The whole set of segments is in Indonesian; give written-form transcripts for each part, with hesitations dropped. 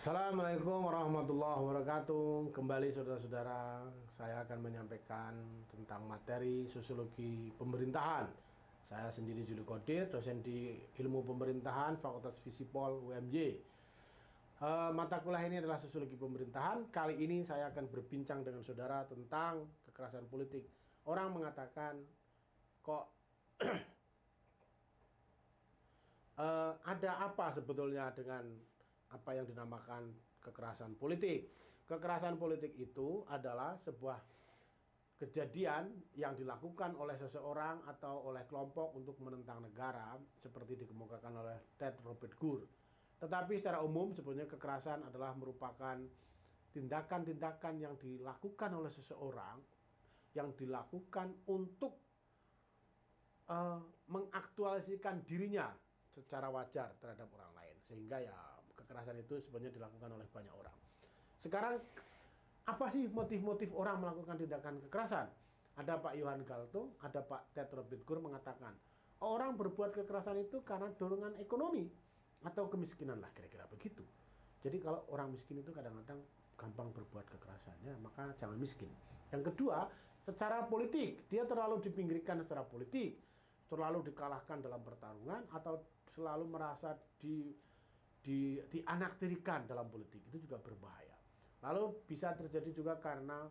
Assalamualaikum warahmatullahi wabarakatuh. Kembali saudara-saudara, saya akan menyampaikan tentang materi sosiologi pemerintahan. Saya sendiri Juli Kodir, dosen di Ilmu Pemerintahan Fakultas Visipol UMY. Mata kuliah ini adalah sosiologi pemerintahan. Kali ini saya akan berbincang dengan saudara tentang kekerasan politik. Orang mengatakan kok ada apa sebetulnya dengan apa yang dinamakan kekerasan politik. Kekerasan politik itu adalah sebuah kejadian yang dilakukan oleh seseorang atau oleh kelompok untuk menentang negara, seperti dikemukakan oleh Ted Robert Gore. Tetapi secara umum sebenarnya kekerasan adalah merupakan tindakan-tindakan yang dilakukan oleh seseorang, yang dilakukan untuk mengaktualisasikan dirinya secara wajar terhadap orang lain, sehingga ya kekerasan itu sebenarnya dilakukan oleh banyak orang. Sekarang apa sih motif-motif orang melakukan tindakan kekerasan? Ada Pak Johan Galtung, ada Pak Ted Robert Gore mengatakan orang berbuat kekerasan itu karena dorongan ekonomi atau kemiskinan lah, kira-kira begitu. Jadi kalau orang miskin itu kadang-kadang gampang berbuat kekerasannya, maka jangan miskin. Yang kedua, secara politik, dia terlalu dipinggirkan secara politik, terlalu dikalahkan dalam pertarungan, atau selalu merasa dianaktirikan dalam politik. Itu juga berbahaya. Lalu bisa terjadi juga karena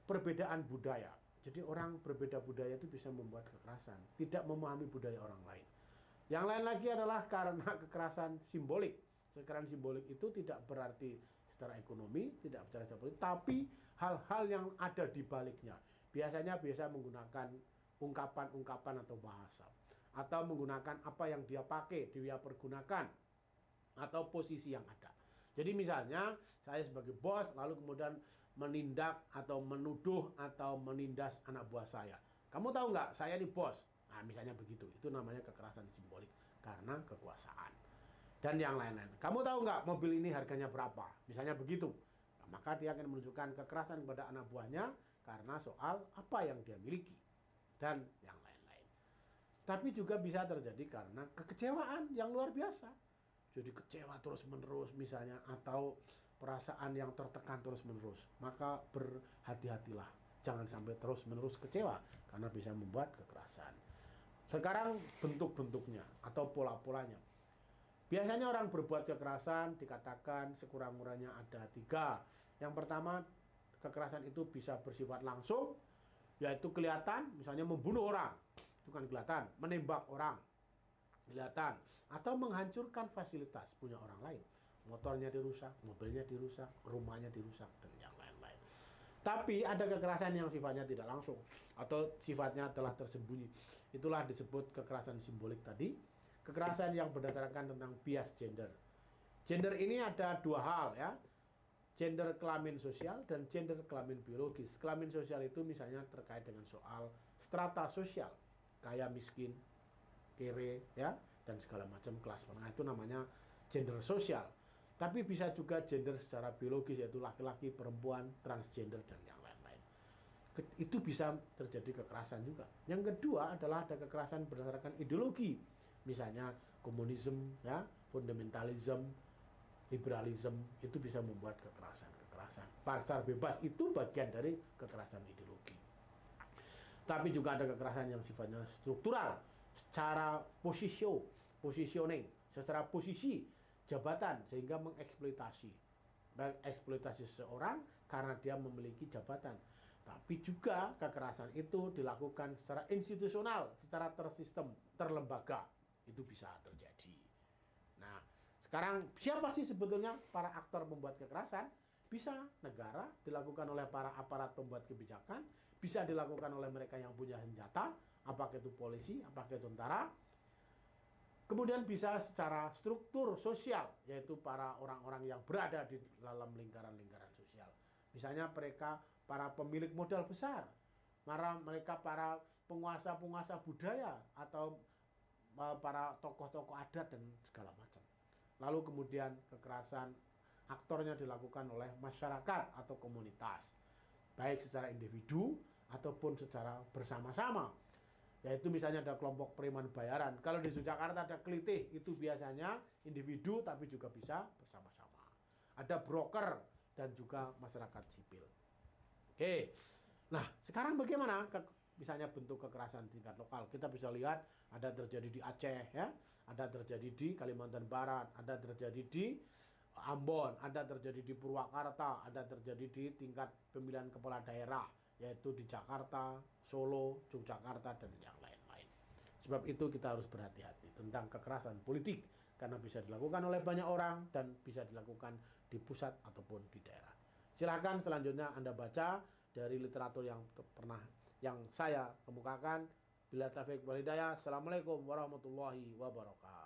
perbedaan budaya. Jadi orang berbeda budaya itu bisa membuat kekerasan, tidak memahami budaya orang lain. Yang lain lagi adalah karena kekerasan simbolik. Kekerasan simbolik itu tidak berarti secara ekonomi, tidak bicara secara politik, tapi hal-hal yang ada di baliknya. Biasanya biasa menggunakan ungkapan-ungkapan atau bahasa, atau menggunakan apa yang dia pakai, dia pergunakan, atau posisi yang ada. Jadi misalnya saya sebagai bos lalu kemudian menindak atau menuduh atau menindas anak buah saya. Kamu tahu nggak, saya ini bos. Nah, misalnya begitu. Itu namanya kekerasan simbolik karena kekuasaan. Dan yang lain-lain. Kamu tahu nggak mobil ini harganya berapa? Misalnya begitu. Nah, maka dia akan menunjukkan kekerasan kepada anak buahnya karena soal apa yang dia miliki dan yang lain-lain. Tapi juga bisa terjadi karena kekecewaan yang luar biasa. Jadi kecewa terus-menerus misalnya, atau perasaan yang tertekan terus-menerus. Maka berhati-hatilah, jangan sampai terus-menerus kecewa karena bisa membuat kekerasan. Sekarang bentuk-bentuknya atau pola-polanya. Biasanya orang berbuat kekerasan dikatakan sekurang-kurangnya ada 3. Yang pertama, kekerasan itu bisa bersifat langsung, yaitu kelihatan, misalnya membunuh orang, itu kan kelihatan, menembak orang, kelihatan, atau menghancurkan fasilitas punya orang lain, motornya dirusak, mobilnya dirusak, rumahnya dirusak, dan yang lain-lain. Tapi ada kekerasan yang sifatnya tidak langsung, atau sifatnya telah tersembunyi. Itulah disebut kekerasan simbolik tadi, kekerasan yang berdasarkan tentang bias gender. Gender ini ada 2 hal ya, gender kelamin sosial dan gender kelamin biologis. Kelamin sosial itu misalnya terkait dengan soal strata sosial, kaya miskin, kere ya, dan segala macam kelas menengah, itu namanya gender sosial. Tapi bisa juga gender secara biologis, yaitu laki-laki, perempuan, transgender, dan yang lain-lain. Itu bisa terjadi kekerasan juga. Yang kedua adalah ada kekerasan berdasarkan ideologi. Misalnya komunisme ya, fundamentalisme, liberalisme, itu bisa membuat kekerasan. Pasar bebas itu bagian dari kekerasan ideologi. Tapi juga ada kekerasan yang sifatnya struktural, secara positioning, secara posisi jabatan, sehingga mengeksploitasi seseorang karena dia memiliki jabatan. Tapi juga kekerasan itu dilakukan secara institusional, secara tersistem, terlembaga. Itu bisa terjadi. Nah, sekarang siapa sih sebetulnya para aktor pembuat kekerasan? Bisa negara, dilakukan oleh para aparat pembuat kebijakan, bisa dilakukan oleh mereka yang punya senjata, apakah itu polisi, apakah itu tentara. Kemudian bisa secara struktur sosial, yaitu para orang-orang yang berada di dalam lingkaran-lingkaran sosial. Misalnya mereka para pemilik modal besar, mereka para penguasa-penguasa budaya, atau para tokoh-tokoh adat dan segala macam. Lalu kemudian kekerasan aktornya dilakukan oleh masyarakat atau komunitas, baik secara individu ataupun secara bersama-sama. Yaitu misalnya ada kelompok preman bayaran. Kalau di Jakarta ada kelitih, itu biasanya individu tapi juga bisa bersama-sama. ada broker, dan juga masyarakat sipil. Oke, nah sekarang bagaimana misalnya bentuk kekerasan tingkat lokal? Kita bisa lihat ada terjadi di Aceh, ya, ada terjadi di Kalimantan Barat, ada terjadi di Ambon, ada terjadi di Purwakarta, ada terjadi di tingkat pemilihan kepala daerah, yaitu di Jakarta, Solo, Yogyakarta, dan yang lain-lain. Sebab itu kita harus berhati-hati tentang kekerasan politik, karena bisa dilakukan oleh banyak orang dan bisa dilakukan di pusat ataupun di daerah. Silakan selanjutnya Anda baca dari literatur yang saya kemukakan. Bila taufiq wal hidayah. Assalamualaikum warahmatullahi wabarakatuh.